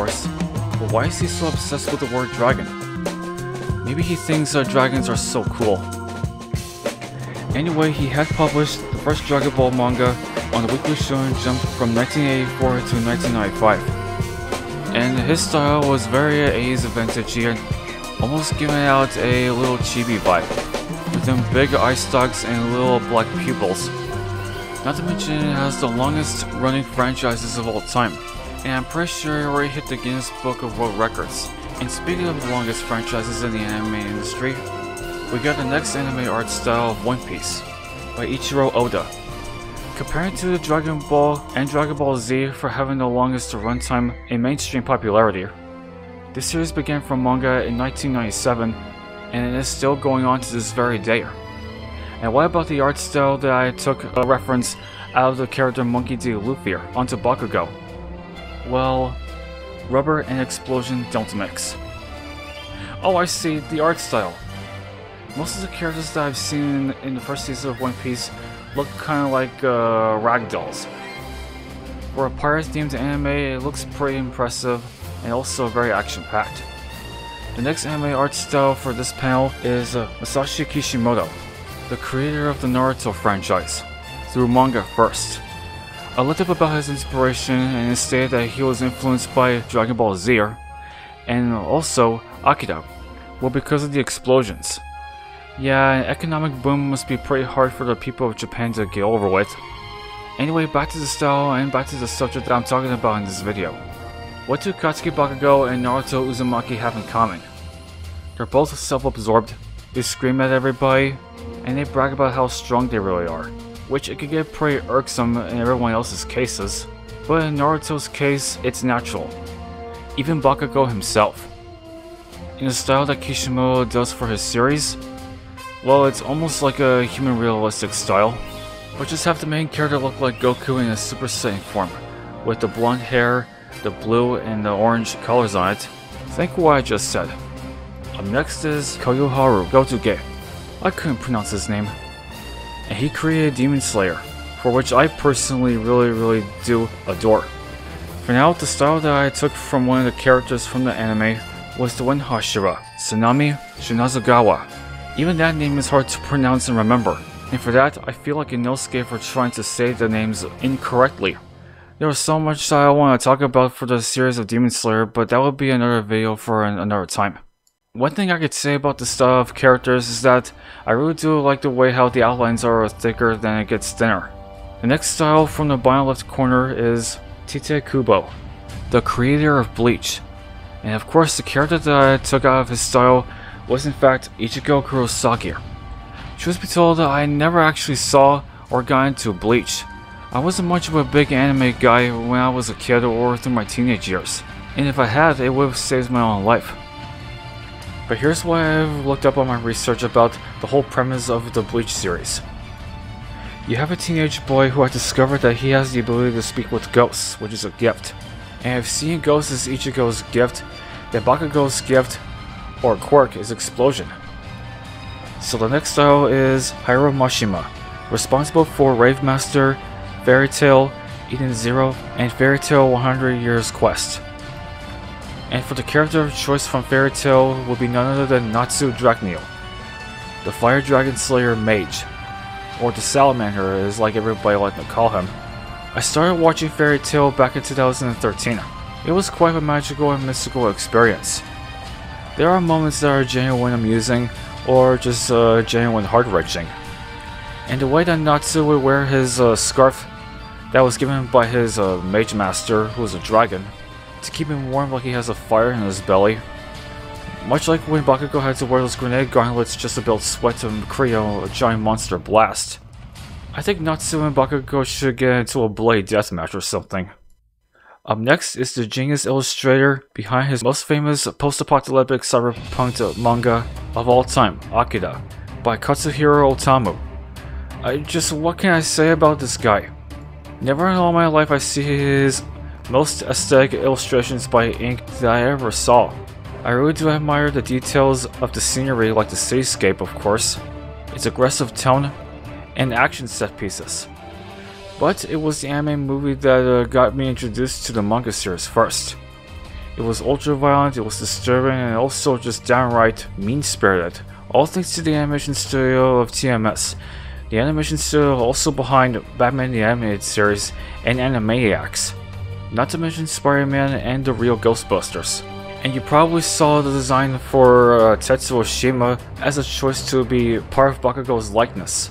course, but why is he so obsessed with the word dragon? Maybe he thinks dragons are so cool. Anyway, he had published the first Dragon Ball manga on the Weekly Shonen Jump from 1984 to 1995. And his style was very A's vintagey and almost giving out a little chibi vibe, with them big eye stalks and little black pupils. Not to mention it has the longest running franchises of all time, and I'm pretty sure it already hit the Guinness Book of World Records. And speaking of the longest franchises in the anime industry, we got the next anime art style of One Piece, by Ichiro Oda. Comparing to the Dragon Ball and Dragon Ball Z for having the longest runtime in mainstream popularity, this series began from manga in 1997, and it is still going on to this very day. And what about the art style that I took a reference out of the character Monkey D. Luffy onto Bakugo? Well, rubber and explosion don't mix. Oh, I see, the art style. Most of the characters that I've seen in the first season of One Piece look kind of like ragdolls. For a pirate-themed anime, it looks pretty impressive and also very action-packed. The next anime art style for this panel is Musashi Kishimoto, the creator of the Naruto franchise, through manga first. I looked up about his inspiration and it stated that he was influenced by Dragon Ball Z, and also Akira, well, because of the explosions. Yeah, an economic boom must be pretty hard for the people of Japan to get over with. Anyway, back to the style and back to the subject that I'm talking about in this video. What do Katsuki Bakugo and Naruto Uzumaki have in common? They're both self-absorbed, They scream at everybody, and they brag about how strong they really are, which it could get pretty irksome in everyone else's cases, but in Naruto's case, it's natural. Even Bakugo himself. In the style that Kishimoto does for his series, well, it's almost like a human realistic style, but just have the main character look like Goku in a Super Saiyan form, with the blonde hair, the blue and the orange colors on it. Think what I just said. Up next is Koyoharu Gotoge. I couldn't pronounce his name. And he created Demon Slayer, for which I personally really do adore. For now, the style that I took from one of the characters from the anime was the one Hashira, Tsunami Shinazugawa. Even that name is hard to pronounce and remember, and for that, I feel like Inosuke for trying to say the names incorrectly. There was so much that I want to talk about for the series of Demon Slayer, but that would be another video for another time. One thing I could say about the style of characters is that I really do like the way how the outlines are thicker than it gets thinner. The next style from the bottom left corner is Tite Kubo, the creator of Bleach. And of course, the character that I took out of his style was in fact Ichigo Kurosaki. Truth be told, I never actually saw or got into Bleach. I wasn't much of a big anime guy when I was a kid or through my teenage years, and if I had, it would have saved my own life. But here's what I've looked up on my research about the whole premise of the Bleach series. You have a teenage boy who has discovered that he has the ability to speak with ghosts, which is a gift. And if seeing ghosts is Ichigo's gift, then Bakugo's gift, or quirk, is explosion. So the next style is Hiero Mashima, responsible for Rave Master, Fairy Tail, Eden Zero, and Fairy Tail 100 Years Quest. And for the character of choice from Fairy Tail will be none other than Natsu Dragneel, the Fire Dragon Slayer Mage, or the Salamander as like everybody like to call him. I started watching Fairy Tail back in 2013. It was quite a magical and mystical experience. There are moments that are genuine amusing, or just genuine heart-wrenching. And the way that Natsu would wear his scarf that was given by his mage master, who was a dragon, to keep him warm like he has a fire in his belly. Much like when Bakugo had to wear those grenade gauntlets just to build sweat to create a giant monster blast. I think Natsu and Bakugo should get into a blade deathmatch or something. Up next is the genius illustrator behind his most famous post-apocalyptic cyberpunk manga of all time, Akira, by Katsuhiro Otomo. What can I say about this guy? Never in all my life I see his most aesthetic illustrations by ink that I ever saw. I really do admire the details of the scenery, like the cityscape of course, its aggressive tone, and action set pieces. But it was the anime movie that got me introduced to the manga series first. It was ultra violent, it was disturbing, and also just downright mean-spirited, all thanks to the animation studio of TMS. The animation studio also behind Batman the Animated Series and Animaniacs, not to mention Spider-Man and the real Ghostbusters. And you probably saw the design for Tetsuo Shima as a choice to be part of Bakugo's likeness.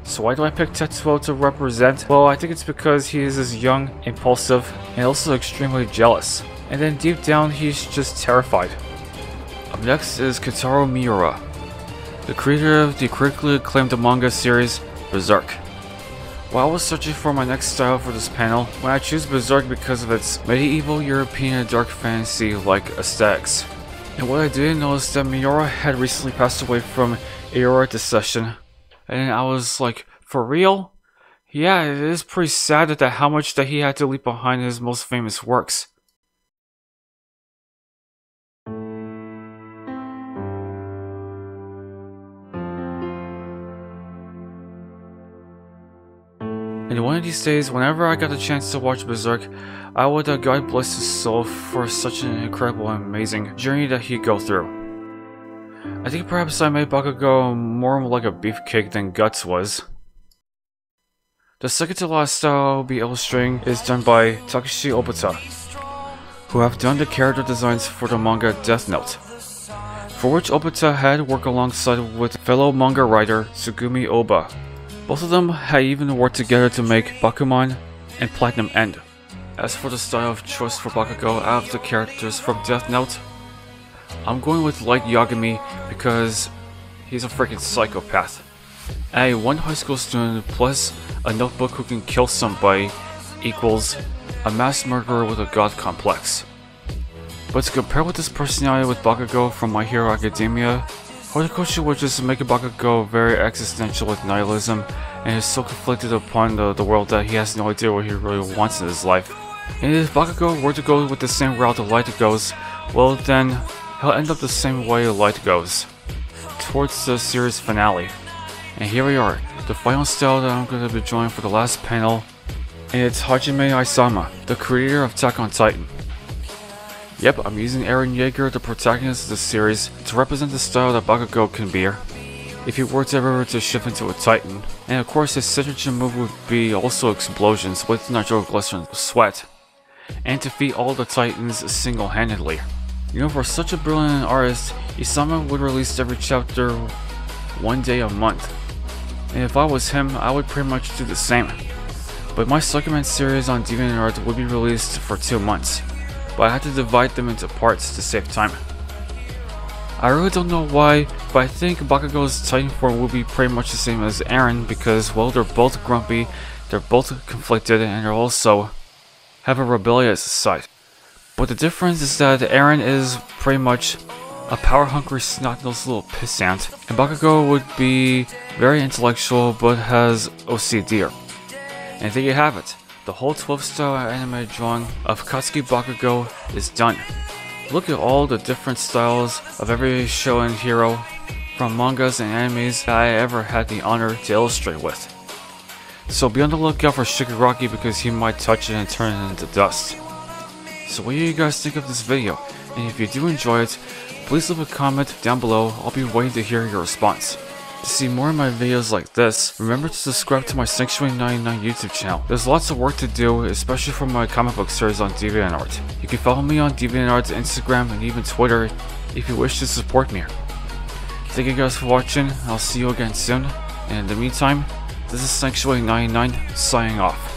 So why do I pick Tetsuo to represent? Well, I think it's because he is as young, impulsive, and also extremely jealous. And then deep down, he's just terrified. Up next is Kataro Miura, the creator of the critically acclaimed manga series Berserk. While I was searching for my next style for this panel, when I choose Berserk because of its medieval European and dark fantasy-like aesthetics. And what I didn't know is that Miura had recently passed away from aortic dissection. And I was like, for real? Yeah, it is pretty sad that how much that he had to leave behind his most famous works. And one of these days, whenever I got the chance to watch Berserk, I would God bless his soul for such an incredible and amazing journey that he'd go through. I think perhaps I made Bakugo more like a beefcake than Guts was. The second to last style I'll be illustrating is done by Takeshi Obata, who have done the character designs for the manga Death Note, for which Obata had worked alongside with fellow manga writer Tsugumi Oba. Both of them had even worked together to make Bakuman and Platinum End. As for the style of choice for Bakugo out of the characters from Death Note, I'm going with Light Yagami because he's a freaking psychopath. One high school student plus a notebook who can kill somebody equals a mass murderer with a god complex. But to compare with this personality with Bakugo from My Hero Academia, Horikoshi would just make Bakugo very existential with nihilism and is so conflicted upon the world that he has no idea what he really wants in his life. And if Bakugo were to go with the same route that Light goes, well then, he'll end up the same way Light goes, towards the series finale. And here we are, the final style that I'm going to be drawing for the last panel, and it's Hajime Aisama, the creator of Attack on Titan. Yep, I'm using Eren Yeager, the protagonist of the series, to represent the style that Bakugo can be if he were to ever to shift into a Titan. And of course his signature move would be also explosions with nitroglycerin sweat, and defeat all the Titans single-handedly. You know, for such a brilliant artist, Isama would release every chapter one day a month. And if I was him, I would pretty much do the same. But my Suckerman series on Deviant Art would be released for 2 months, but I had to divide them into parts to save time. I really don't know why, but I think Bakugo's Titan form will be pretty much the same as Eren because, well, they're both grumpy, they're both conflicted, and they also have a rebellious side. But the difference is that Eren is pretty much a power-hungry, snot-nosed little pissant, and Bakugo would be very intellectual but has OCD. And there you have it. The whole 12-style anime drawing of Katsuki Bakugo is done. Look at all the different styles of every show and hero from mangas and animes that I ever had the honor to illustrate with. So be on the lookout for Shigaraki because he might touch it and turn it into dust. So what do you guys think of this video? And if you do enjoy it, please leave a comment down below. I'll be waiting to hear your response. To see more of my videos like this, remember to subscribe to my Sanctuary 99 YouTube channel. There's lots of work to do, especially for my comic book series on Deviant Art. You can follow me on Deviant Art's Instagram and even Twitter if you wish to support me. Thank you guys for watching, I'll see you again soon, and in the meantime, this is Sanctuary 99 signing off.